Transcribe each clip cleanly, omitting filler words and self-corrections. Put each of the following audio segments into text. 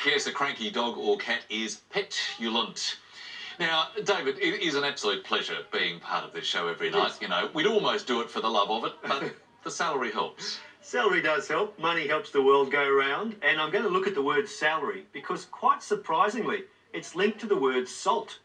Yes, a cranky dog or cat is petulant. Now, David, it is an absolute pleasure being part of this show every night. You know, we'd almost do it for the love of it, but the salary helps. Salary does help. Money helps the world go round. And I'm going to look at the word salary because, quite surprisingly, it's linked to the word salt.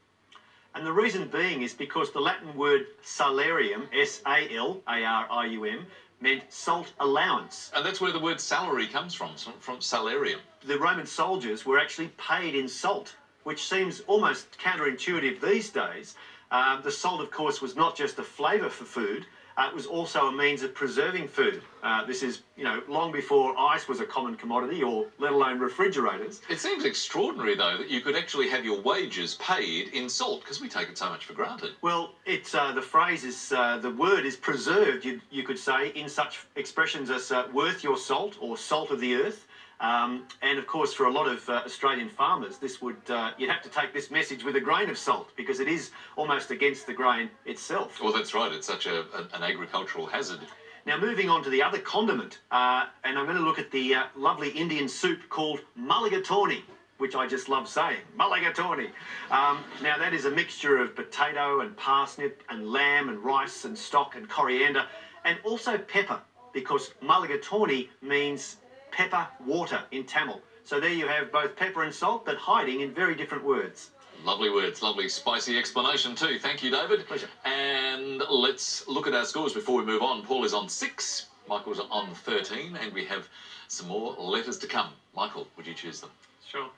And the reason being is because the Latin word salarium, S-A-L-A-R-I-U-M, meant salt allowance. And that's where the word salary comes from salarium. The Roman soldiers were actually paid in salt, which seems almost counterintuitive these days. The salt, of course, was not just a flavour for food. It was also a means of preserving food. This is, long before ice was a common commodity, or let alone refrigerators. It seems extraordinary, though, that you could actually have your wages paid in salt, because we take it so much for granted. Well, it's the phrase is, the word is preserved, you could say, in such expressions as worth your salt, or salt of the earth. And of course, for a lot of Australian farmers, this would you'd have to take this message with a grain of salt because it is almost against the grain itself. Well, that's right. It's such an agricultural hazard. Now, moving on to the other condiment, and I'm going to look at the lovely Indian soup called mulligatawny, which I just love saying, mulligatawny. Now, that is a mixture of potato and parsnip and lamb and rice and stock and coriander and also pepper, because mulligatawny means pepper water in Tamil. So there you have both pepper and salt, but hiding in very different words. Lovely words, lovely spicy explanation too. Thank you, David. Pleasure. And let's look at our scores before we move on. Paul is on 6, Michael's on 13, and we have some more letters to come. Michael, would you choose them? Sure.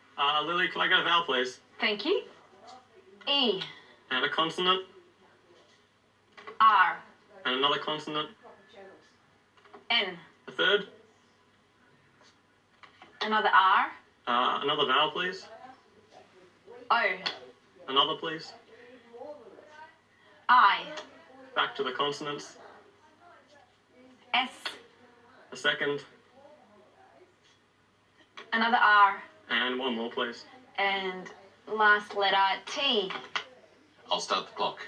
Lily, can I get a vowel, please? Thank you. E. And a consonant. R. And another consonant. N. A third. Another R. Another vowel, please. O. Another, please. I. Back to the consonants. S. A second. Another R. And one more, please. And last letter T. I'll start the clock.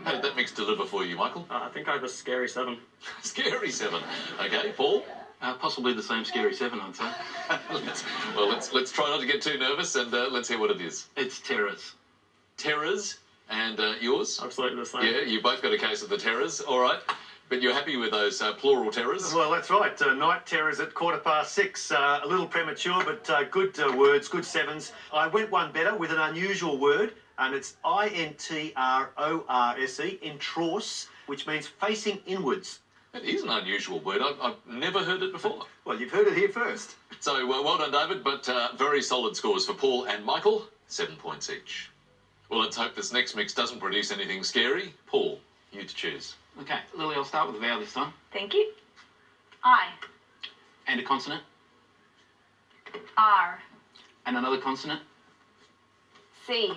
How did that mix deliver for you, Michael? I think I have a scary 7. Scary 7. Okay, Paul? Possibly the same scary 7, I'd say. let's try not to get too nervous and let's hear what it is. It's terrors. Terrors. And yours? Absolutely the same. Yeah, you both got a case of the terrors. All right. But you're happy with those plural terrors? Well, that's right. Night terrors at 6:15. A little premature, but good words, good 7s. I went one better with an unusual word, and it's I-N-T-R-O-R-S-E, intrors, which means facing inwards. It is an unusual word. I've never heard it before. Well, you've heard it here first. So, well done, David, but very solid scores for Paul and Michael, 7 points each. Well, let's hope this next mix doesn't produce anything scary. Paul, you to choose. Okay, Lily, I'll start with a vowel this time. Thank you. I. And a consonant. R. And another consonant. C.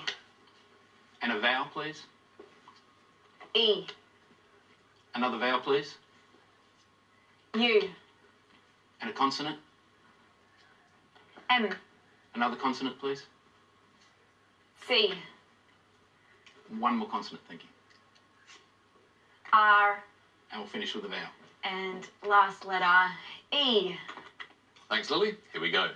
And a vowel, please. E. Another vowel, please. U. And a consonant. M. Another consonant, please. C. One more consonant, thank you. R. And we'll finish with a vowel. And last letter E. Thanks, Lily. Here we go.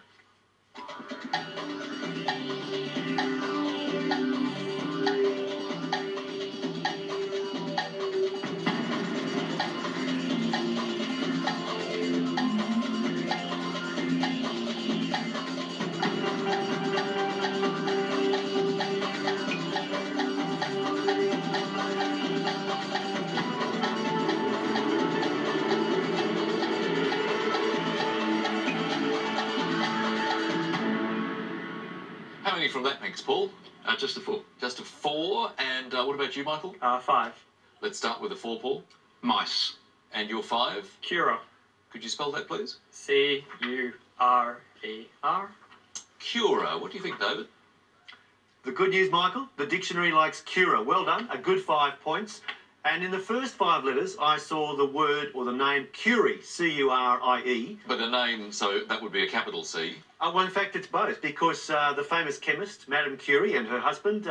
How many from that mix, Paul? Just a 4. Just a 4. And what about you, Michael? 5. Let's start with the 4, Paul. Mice. And your 5? Cura. Could you spell that, please? C-U-R-A. R-A-R. Cura. What do you think, David? The good news, Michael, the dictionary likes cura. Well done, a good 5 points. And in the first 5 letters, I saw the word or the name Curie, C-U-R-I-E. But a name, so that would be a capital C. Well, in fact, it's both, because the famous chemist, Madame Curie, and her husband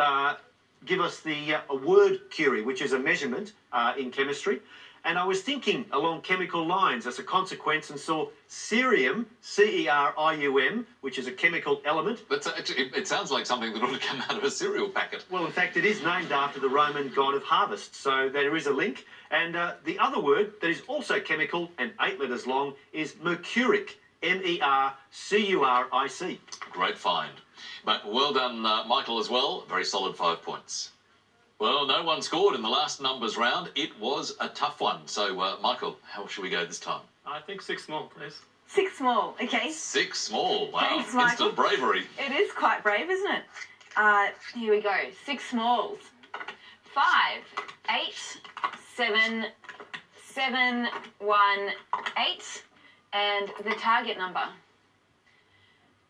give us the word Curie, which is a measurement in chemistry. And I was thinking along chemical lines as a consequence and saw cerium, C-E-R-I-U-M, which is a chemical element. It sounds like something that ought to come out of a cereal packet. Well, in fact, it is named after the Roman god of harvest, so there is a link. And the other word that is also chemical and 8 letters long is mercuric, M-E-R-C-U-R-I-C. Great find. But well done, Michael, as well. Very solid 5 points. Well, no one scored in the last numbers round. It was a tough one. So, Michael, how should we go this time? I think 6 small, please. 6 small, okay. 6 small. Wow. Thanks, Michael. Instant bravery. It is quite brave, isn't it? Here we go. 6 smalls. 5, 8, 7, 7, 1, 8. And the target number,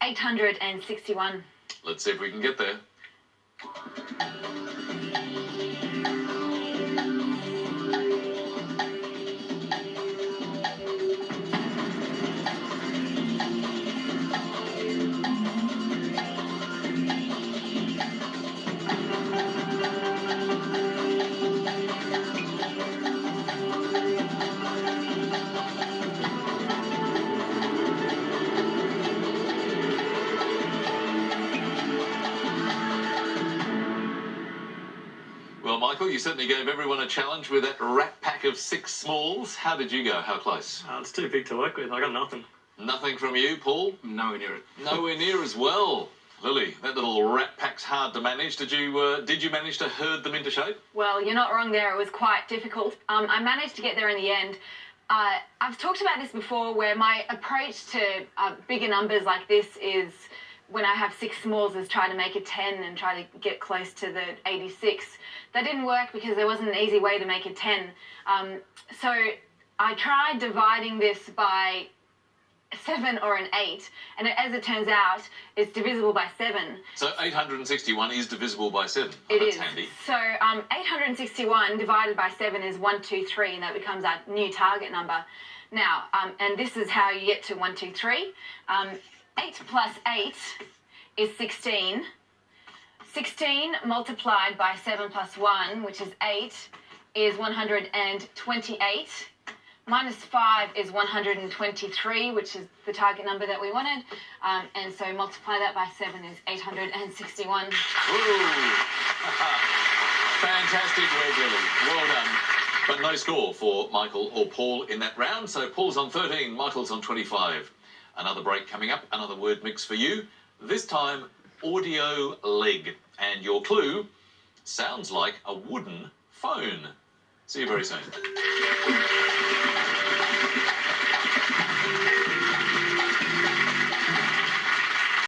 861. Let's see if we can get there. Well, Michael, you certainly gave everyone a challenge with that rat pack of 6 smalls. How did you go? How close? It's too big to work with. I got nothing. Nothing from you, Paul? Nowhere near it. Nowhere near as well. Lily, that little rat pack's hard to manage. Did you manage to herd them into shape? Well, you're not wrong there. It was quite difficult. I managed to get there in the end. I've talked about this before, where my approach to bigger numbers like this is, when I have 6 smalls, is try to make a 10 and try to get close to the 86. That didn't work because there wasn't an easy way to make a 10. So I tried dividing this by 7 or an 8, and as it turns out, it's divisible by 7. So 861 is divisible by 7. Oh, It that's is. handy. So 861 divided by 7 is 123, and that becomes our new target number. Now, and this is how you get to 123. 8 plus 8 is 16. 16 multiplied by 7 plus 1, which is 8, is 128. Minus 5 is 123, which is the target number that we wanted. And so multiply that by 7 is 861. Ooh. Fantastic work, Lily. Well done. But no score for Michael or Paul in that round. So Paul's on 13, Michael's on 25. Another break coming up, another word mix for you. This time, audio leg. And your clue sounds like a wooden phone. See you very soon.